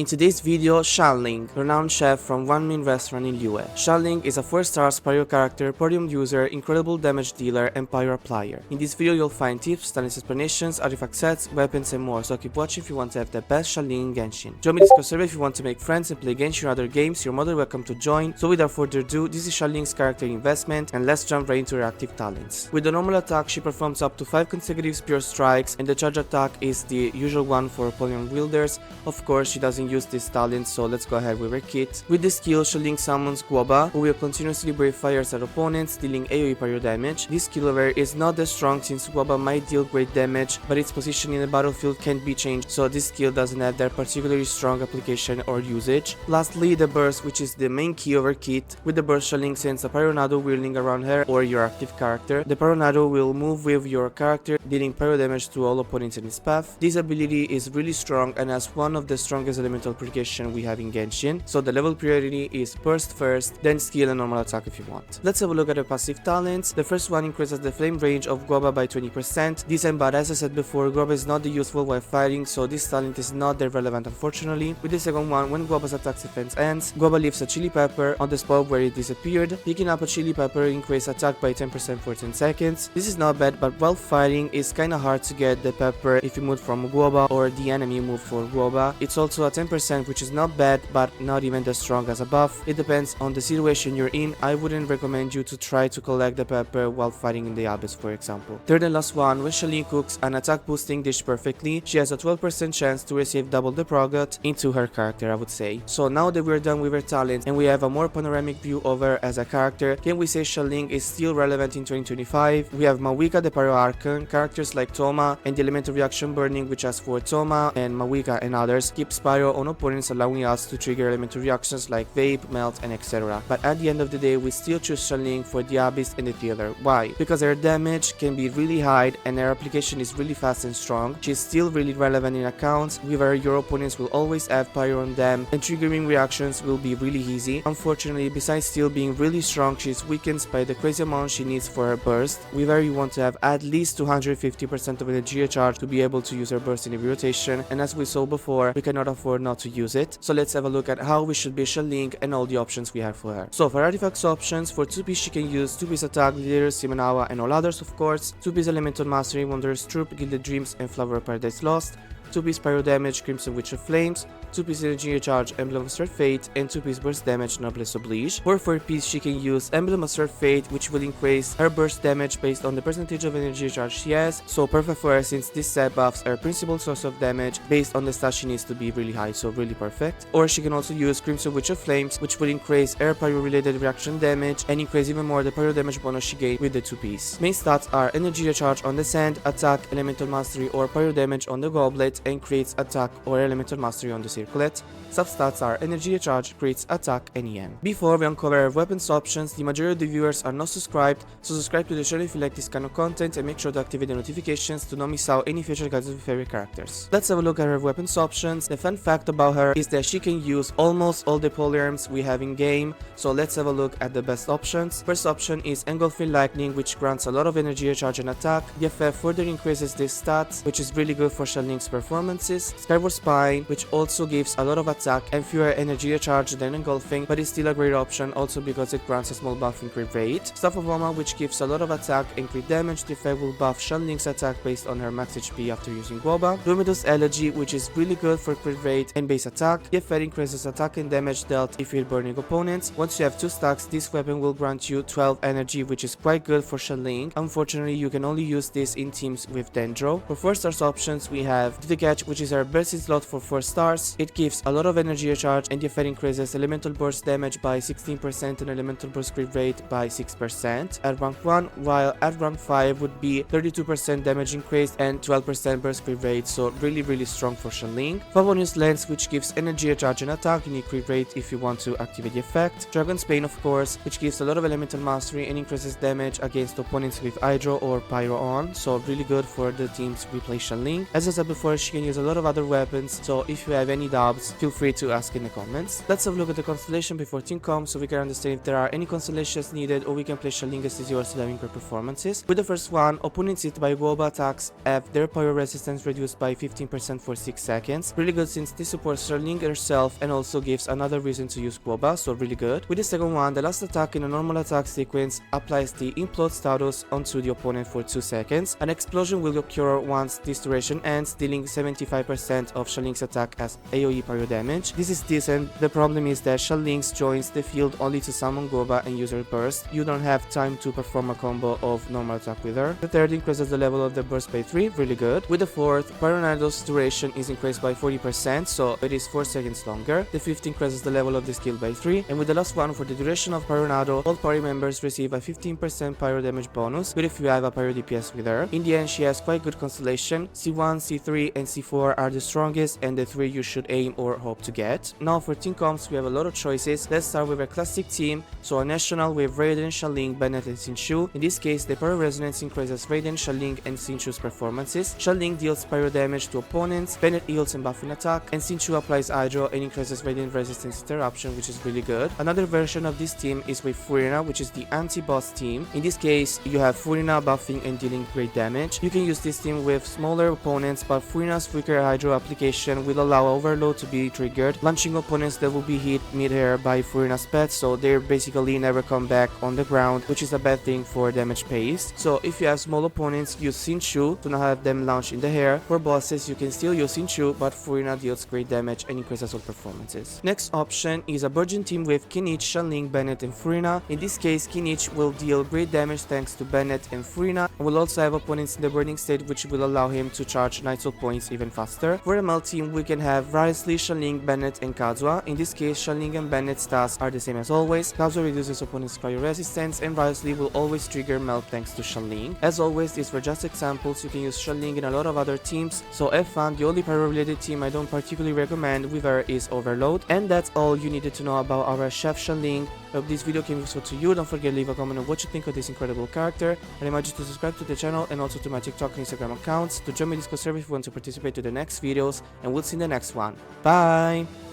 In today's video, XIANGLING, renowned chef from one main restaurant in Liyue. XIANGLING is a 4-star pyro character, podium user, incredible damage dealer, and pyro applier. In this video you'll find tips, talent explanations, artifact sets, weapons and more, so keep watching if you want to have the best XIANGLING in Genshin. Join me in Discord server if you want to make friends and play Genshin or other games, you're more than welcome to join. So without further ado, this is XIANGLING's character investment, and let's jump right into her active talents. With the normal attack, she performs up to 5 consecutive pure strikes, and the charge attack is the usual one for podium wielders. Of course, she doesn't use this talent, so let's go ahead with her kit. With this skill, XIANGLING summons Guoba, who will continuously break fires at opponents, dealing AoE pyro damage. This skill however is not that strong since Guoba might deal great damage, but its position in the battlefield can be changed, so this skill doesn't have that particularly strong application or usage. Lastly, the burst, which is the main key of her kit. With the burst, XIANGLING sends a pyronado whirling around her or your active character. The pyronado will move with your character, dealing pyro damage to all opponents in its path. This ability is really strong and has one of the strongest elemental applications we have in Genshin, so the level priority is burst first, then skill and normal attack if you want. Let's have a look at the passive talents. The first one increases the flame range of Guoba by 20%. Decent, but as I said before, Guoba is not the useful while fighting, so this talent is not that relevant unfortunately. With the second one, when Guoba's attack defense ends, Guoba leaves a chili pepper on the spot where it disappeared. Picking up a chili pepper increases attack by 10% for 10 seconds. This is not bad, but while fighting it's kinda hard to get the pepper if you move from Guoba or the enemy move for Guoba. It's also a 10%, which is not bad, but not even as strong as a buff. It depends on the situation you're in. I wouldn't recommend you to try to collect the pepper while fighting in the abyss, for example. Third and last one, when XIANGLING cooks an attack boosting dish perfectly, she has a 12% chance to receive double the progress into her character, I would say. So now that we're done with her talents and we have a more panoramic view of her as a character, can we say XIANGLING is still relevant in 2025? We have Mawika the Pyro Archon, characters like Toma and the elemental reaction burning, which has for Toma and Mawika and others keeps pyro on opponents, allowing us to trigger elemental reactions like vape, melt, and etc. But at the end of the day, we still choose XIANGLING for the abyss and the theater. Why? Because her damage can be really high and her application is really fast and strong. She's still really relevant in accounts. With her, your opponents will always have pyro on them and triggering reactions will be really easy. Unfortunately, besides still being really strong, she's weakened by the crazy amount she needs for her burst. With her, you want to have at least 250% of energy charge to be able to use her burst in every rotation, and as we saw before, we cannot afford not to use it. So let's have a look at how we should be XIANGLING and all the options we have for her. So for artifacts options, for 2-piece she can use 2-piece attack, leader, Simenawa, and all others of course, 2-piece elemental mastery, Wanderer's Troop, Gilded Dreams, and Flower of Paradise Lost, 2-piece pyro damage, Crimson Witch of Flames, 2-piece energy charge, Emblem of Star Fate, and 2-piece burst damage, Noblesse Oblige. For 4-piece she can use Emblem of Star Fate, which will increase her burst damage based on the percentage of energy charge she has, so perfect for her since this set buffs her principal source of damage based on the stat she needs to be really high, so really perfect. Or she can also use Crimson Witch of Flames, which will increase her pyro related reaction damage and increase even more the pyro damage bonus she gained with the 2-piece. Main stats are energy charge on the sand, attack, elemental mastery, or pyro damage on the goblet, and creates attack or elemental mastery on the circlet. Substats are energy charge, creates attack, and EM. Before we uncover our weapons options, the majority of the viewers are not subscribed, so subscribe to the channel if you like this kind of content and make sure to activate the notifications to not miss out any future guides of your favorite characters. Let's have a look at her weapons options. The fun fact about her is that she can use almost all the polyarms we have in game, so let's have a look at the best options. First option is Engulfing Lightning, which grants a lot of energy charge and attack. The effect further increases this stats, which is really good for XIANGLING's performances. Skyward Spine, which also gives a lot of attack and fewer energy charge than Engulfing, but is still a great option also because it grants a small buff in crit rate. Staff of Oma, which gives a lot of attack and crit damage. The effect will buff XIANGLING's attack based on her max HP after using Guoba. Luminous Elegy, which is really good for crit rate and base attack. The effect increases attack and damage dealt if you're burning opponents. Once you have 2 stacks, this weapon will grant you 12 energy, which is quite good for XIANGLING. Unfortunately, you can only use this in teams with Dendro. For 4 stars options, we have the Catch, which is our burst slot for 4 stars. It gives a lot of energy charge and the effect increases elemental burst damage by 16% and elemental burst crit rate by 6% at rank 1, while at rank 5 would be 32% damage increase and 12% burst crit rate, so really strong for XIANGLING. Favonius Lens, which gives energy charge and attack, you need crit rate if you want to activate the effect. Dragon's Bane, of course, which gives a lot of elemental mastery and increases damage against opponents with Hydro or Pyro on, so really good for the teams we play XIANGLING. As I said before, she can use a lot of other weapons, so if you have any any doubts, feel free to ask in the comments. Let's have a look at the constellation before team comp so we can understand if there are any constellations needed or we can play XIANGLING as easy or having great performances. With the first one, opponents hit by global attacks have their pyro resistance reduced by 15% for 6 seconds. Really good since this supports XIANGLING herself and also gives another reason to use Guoba, so really good. With the second one, the last attack in a normal attack sequence applies the implode status onto the opponent for 2 seconds. An explosion will occur once this duration ends, dealing 75% of XIANGLING's attack as AoE pyro damage. This is decent. The problem is that XIANGLING joins the field only to summon Guoba and use her burst. You don't have time to perform a combo of normal attack with her. The third increases the level of the burst by 3, really good. With the fourth, Pyronado's duration is increased by 40%, so it is 4 seconds longer. The fifth increases the level of the skill by 3, and with the last one, for the duration of Pyronado, all party members receive a 15% pyro damage bonus, good if you have a pyro DPS with her. In the end, she has quite good constellation. C1, C3, and C4 are the strongest, and the 3 you should aim or hope to get. Now for team comps, we have a lot of choices. Let's start with a classic team. So on national, we have Raiden, XIANGLING, Bennett, and Xingqiu. In this case, the pyro resonance increases Raiden, XIANGLING, and Xingqiu's performances. XIANGLING deals pyro damage to opponents, Bennett heals and buffing attack, and Xingqiu applies hydro and increases Raiden resistance interruption, which is really good. Another version of this team is with Furina, which is the anti-boss team. In this case, you have Furina buffing and dealing great damage. You can use this team with smaller opponents, but Furina's quicker hydro application will allow overload to be triggered, launching opponents that will be hit mid-air by Furina's pet, so they basically never come back on the ground, which is a bad thing for damage pace. So if you have small opponents, use Xingqiu to not have them launch in the air. For bosses, you can still use Xingqiu, but Furina deals great damage and increases all performances. Next option is a Virgin team with Kinich, XIANGLING, Bennett, and Furina. In this case, Kinich will deal great damage thanks to Bennett and Furina, and will also have opponents in the burning state, which will allow him to charge Nightsoul points even faster. For ML team, we can have Wriothesley, XIANGLING, Bennett, and Kazuha. In this case, XIANGLING and Bennett's stats are the same as always. Kazuha reduces opponent's cryo resistance, and Wriothesley will always trigger melt thanks to XIANGLING. As always, these were just examples. You can use XIANGLING in a lot of other teams, so have fun. The only pyro related team I don't particularly recommend with her is Overload. And that's all you needed to know about our chef XIANGLING. I hope this video came useful to you. Don't forget to leave a comment on what you think of this incredible character. I remind you to subscribe to the channel and also to my TikTok and Instagram accounts, to join my Discord server if you want to participate to the next videos, and we'll see you in the next one. Bye!